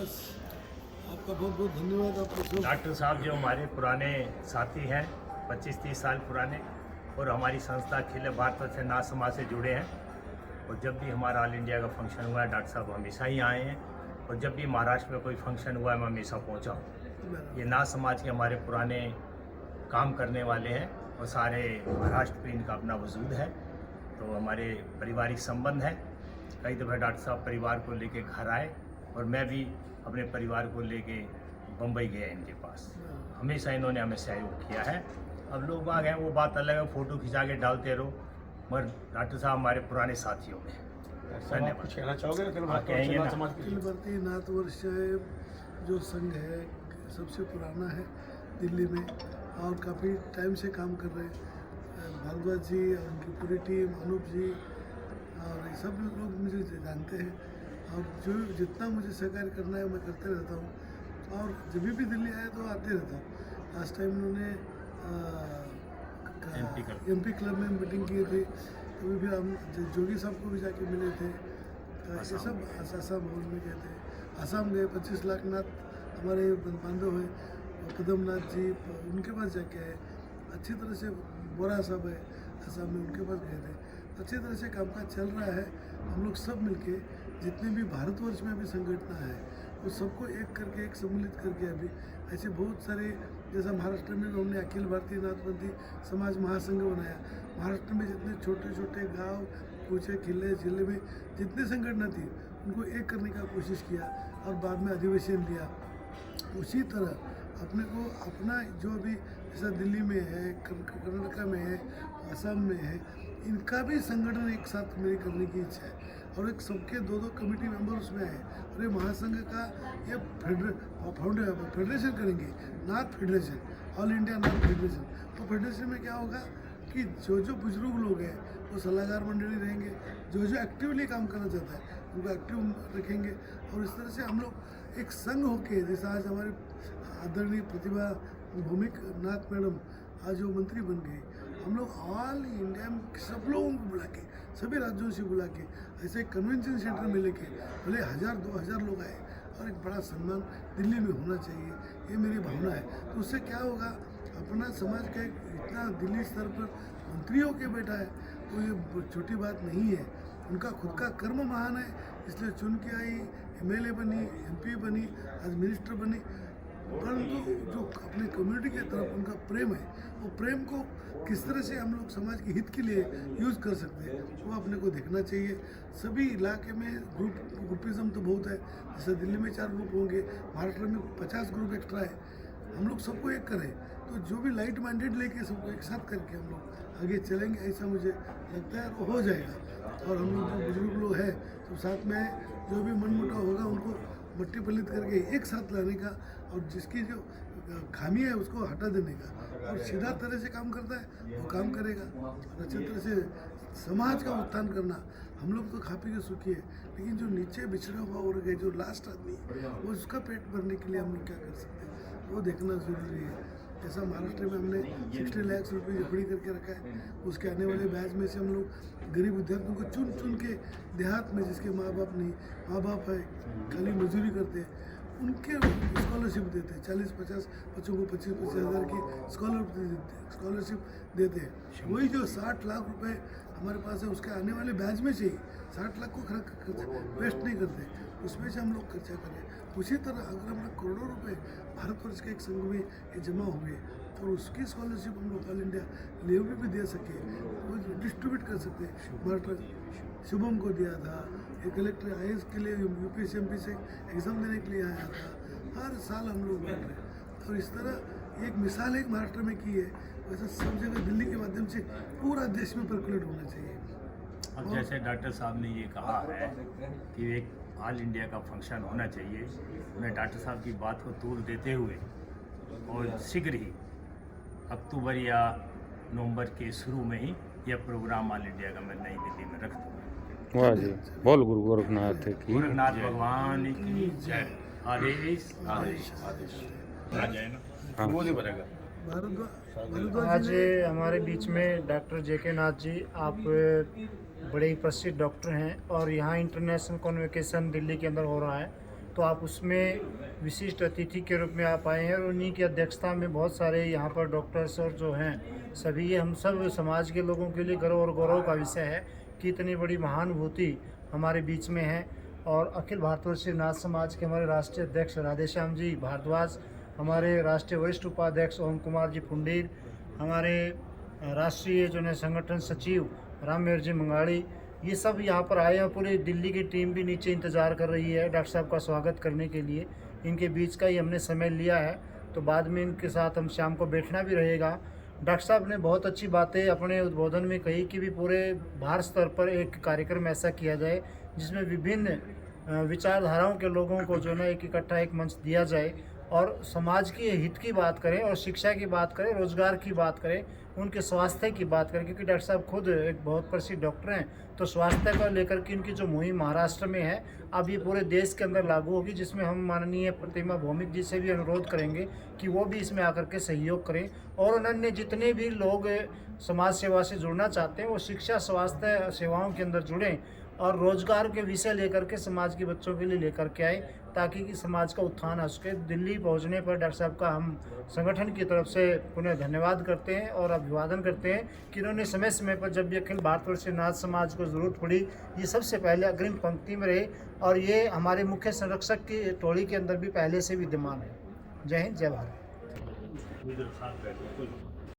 बस आपका बहुत बहुत धन्यवाद। आपको डॉक्टर साहब जो हमारे पुराने साथी हैं, 25-30 साल पुराने, और हमारी संस्था अखिल भारत से नाथ समाज से जुड़े हैं। और जब भी हमारा ऑल इंडिया का फंक्शन हुआ है, डॉक्टर साहब हमेशा ही आए हैं। और जब भी महाराष्ट्र में कोई फंक्शन हुआ है, मैं हमेशा पहुँचा हूँ। ये नाथ समाज के हमारे पुराने काम करने वाले हैं और सारे महाराष्ट्र पे इनका अपना वजूद है। तो हमारे पारिवारिक संबंध है। कई दफ़ा डॉक्टर साहब परिवार को लेके घर आए और मैं भी अपने परिवार को लेके बम्बई गया इनके पास। हमेशा इन्होंने हमें सहयोग किया है। अब लोग आ गए वो बात अलग है, फ़ोटो खिंचा के डालते रहो, मगर डॉक्टर साहब हमारे पुराने साथियों में धन्यवाद। कुछ कहना चाहोगे? कहेंगे ना। अखिल भारतीय नाथ वर्ष जो संघ है सबसे पुराना है दिल्ली में और काफ़ी टाइम से काम कर रहे हैं। भारद्वाज जी और उनकी पूरी टीम, अनूप जी और ये सब लोग मुझे जानते हैं और जो जितना मुझे सहकार्य करना है मैं करते रहता हूँ। और जब भी दिल्ली आया तो आते रहता हूँ। लास्ट टाइम उन्होंने MP क्लब में मीटिंग की थी, तो भी हम जोगी साहब को भी जाके मिले थे। तो ये सब आसाम भवन में गए थे, आसाम गए। 25 लाख नाथ हमारे बांधव हैं, पदमनाथ जी उनके पास जाके आए। अच्छी तरह से बोरा साहब है आसाम में, उनके पास गए थे। अच्छी तरह से कामकाज चल रहा है। हम लोग सब मिलके जितने भी भारतवर्ष में अभी संगठन है वो सबको एक करके, एक सम्मिलित करके अभी ऐसे बहुत सारे, जैसा महाराष्ट्र में हमने अखिल भारतीय नाथपंथी समाज महासंघ बनाया। महाराष्ट्र में जितने छोटे छोटे गांव, पूछे किले जिले में जितने संगठन थी उनको एक करने का कोशिश किया और बाद में अधिवेशन दिया। उसी तरह अपने को अपना जो अभी जैसा दिल्ली में है, कर्नाटक में है, असम में है, इनका भी संगठन एक साथ मेरी करने की इच्छा है। और एक सबके 2-2 कमेटी मेंबर उसमें है और ये महासंघ का ये फेडरेशन करेंगे, नाथ फेडरेशन, ऑल इंडिया नाथ फेडरेशन। तो फेडरेशन में क्या होगा कि जो जो बुजुर्ग लोग हैं वो सलाहकार मंडली रहेंगे, जो जो एक्टिवली काम करना चाहता है उनको एक्टिव रखेंगे। और इस तरह से हम लोग एक संघ होके, जैसा आज हमारे आदरणीय प्रतिभा भूमिक नाथ मैडम आज वो मंत्री बन गई, हम लोग ऑल इंडिया में सब लोगों को बुला के, सभी राज्यों से बुला के ऐसे कन्वेंशन सेंटर में लेके भले 1000-2000 लोग आए और एक बड़ा सम्मान दिल्ली में होना चाहिए, ये मेरी भावना है। तो उससे क्या होगा, अपना समाज का एक इतना दिल्ली स्तर पर मंत्री होके बैठा है तो ये छोटी बात नहीं है। उनका खुद का कर्म महान है, इसलिए चुन के आई, MLA बनी, MP बनी, आज मिनिस्टर बनी। परंतु जो अपने कम्युनिटी के तरफ उनका प्रेम है, वो प्रेम को किस तरह से हम लोग समाज के हित के लिए यूज़ कर सकते हैं वो अपने को देखना चाहिए। सभी इलाके में ग्रुपिज़म तो बहुत है, जैसे दिल्ली में 4 ग्रुप होंगे, महाराष्ट्र में 50 ग्रुप एक्स्ट्रा है। हम लोग सबको एक करें तो जो भी लाइट माइंडेड लेके सबको एक साथ करके हम लोग आगे चलेंगे, ऐसा मुझे लगता है वो हो जाएगा। और हम लोग जो बुजुर्ग लोग हैं तो साथ में जो भी मनमुटाव होगा उनको मट्टी पलित करके एक साथ लाने का और जिसकी जो खामी है उसको हटा देने का, और सीधा तरह से काम करता है वो काम करेगा। और अच्छी तरह से समाज का उत्थान करना, हम लोग तो खा पी के सुखी है, लेकिन जो नीचे बिछड़ा हुआ वर्ग है, जो लास्ट आदमी है, वो उसका पेट भरने के लिए हम लोग क्या कर सकते हैं वो देखना ज़रूरी है। जैसा महाराष्ट्र में हमने 60 लाख रुपये एफडी करके रखा है, उसके आने वाले बैच में से हम लोग गरीब विद्यार्थियों को चुन चुन के, देहात में जिसके माँ बाप नहीं, माँ बाप है खाली मजदूरी करते हैं, उनके स्कॉलरशिप देते हैं। 40-50 बच्चों को 25-25 हज़ार की स्कॉलरशिप देते हैं। वही जो 60 लाख रुपए हमारे पास है उसके आने वाले बैच में से ही 60 लाख को खर्चा वेस्ट नहीं करते, उसमें से हम लोग खर्चा करें। उसी तरह अगर हमारा करोड़ों रुपए भारतवर्ष के एक संघ में ये जमा हुए और उसकी स्कॉलरशिप हम लोग ऑल इंडिया लेवल भी दे सके, वो डिस्ट्रीब्यूट कर सकते हैं। महाराष्ट्र शुभम को दिया था, ये कलेक्टर IAS के लिए UPSC MP से एग्ज़ाम देने के लिए आया था, हर साल हम लोग बैठ रहे। और इस तरह एक मिसाल एक महाराष्ट्र में की है, वैसे सब जगह दिल्ली के माध्यम से पूरा देश में पर्कुलेट होना चाहिए। अब जैसे डॉक्टर साहब ने ये कहा है कि एक ऑल इंडिया का फंक्शन होना चाहिए, मैं डॉक्टर साहब की बात को तूल देते हुए और शीघ्र ही अक्टूबर या नवंबर के शुरू में ही यह प्रोग्राम ऑल इंडिया का मैं नई दिल्ली में रख दूँगा। वाह जी, बोल गुरु गोरखनाथ की गोरखनाथ भगवान की जय। आदेश आ जाए ना, वो नहीं बनेगा। आज हमारे बीच में डॉक्टर JK नाथ जी, आप बड़े ही प्रसिद्ध डॉक्टर हैं और यहाँ इंटरनेशनल कॉन्वोकेशन दिल्ली के अंदर हो रहा है तो आप उसमें विशिष्ट अतिथि के रूप में आप आए हैं, और उन्हीं की अध्यक्षता में बहुत सारे यहाँ पर डॉक्टर्स और जो हैं सभी, ये हम सब समाज के लोगों के लिए गर्व और गौरव का विषय है कि इतनी बड़ी महानुभूति हमारे बीच में है। और अखिल भारतवर्षीय नाथ समाज के हमारे राष्ट्रीय अध्यक्ष राधेश्याम जी भारद्वाज, हमारे राष्ट्रीय वरिष्ठ उपाध्यक्ष ओम कुमार जी पुंडीर, हमारे राष्ट्रीय जो है संगठन सचिव रामवीर जी मंगाड़ी, ये सब यहाँ पर आए हैं। पूरी दिल्ली की टीम भी नीचे इंतज़ार कर रही है डॉक्टर साहब का स्वागत करने के लिए। इनके बीच का ही हमने समय लिया है, तो बाद में इनके साथ हम शाम को बैठना भी रहेगा। डॉक्टर साहब ने बहुत अच्छी बातें अपने उद्बोधन में कही कि भी पूरे भारत स्तर पर एक कार्यक्रम ऐसा किया जाए जिसमें विभिन्न विचारधाराओं के लोगों को जो है एक इकट्ठा एक मंच दिया जाए, और समाज की हित की बात करें, और शिक्षा की बात करें, रोजगार की बात करें, उनके स्वास्थ्य की बात करें, क्योंकि डॉक्टर साहब खुद एक बहुत प्रसिद्ध डॉक्टर हैं। तो स्वास्थ्य को लेकर के इनकी जो मुहिम महाराष्ट्र में है, अब ये पूरे देश के अंदर लागू होगी, जिसमें हम माननीय प्रतिमा भौमिक जी से भी अनुरोध करेंगे कि वो भी इसमें आकर के सहयोग करें, और अन्य जितने भी लोग समाज सेवा से जुड़ना चाहते हैं वो शिक्षा स्वास्थ्य सेवाओं के अंदर जुड़ें, और रोजगार के विषय लेकर के समाज के बच्चों के लिए लेकर के आए, ताकि कि समाज का उत्थान हो सके। दिल्ली पहुंचने पर डॉक्टर साहब का हम संगठन की तरफ से पुनः धन्यवाद करते हैं और अभिवादन करते हैं कि इन्होंने समय समय पर जब भी अखिल भारतवर्षीय नाथ समाज को ज़रूरत पड़ी, ये सबसे पहले अग्रिम पंक्ति में रहे, और ये हमारे मुख्य संरक्षक की टोली के अंदर भी पहले से विद्यमान है। जय हिंद, जय भारत।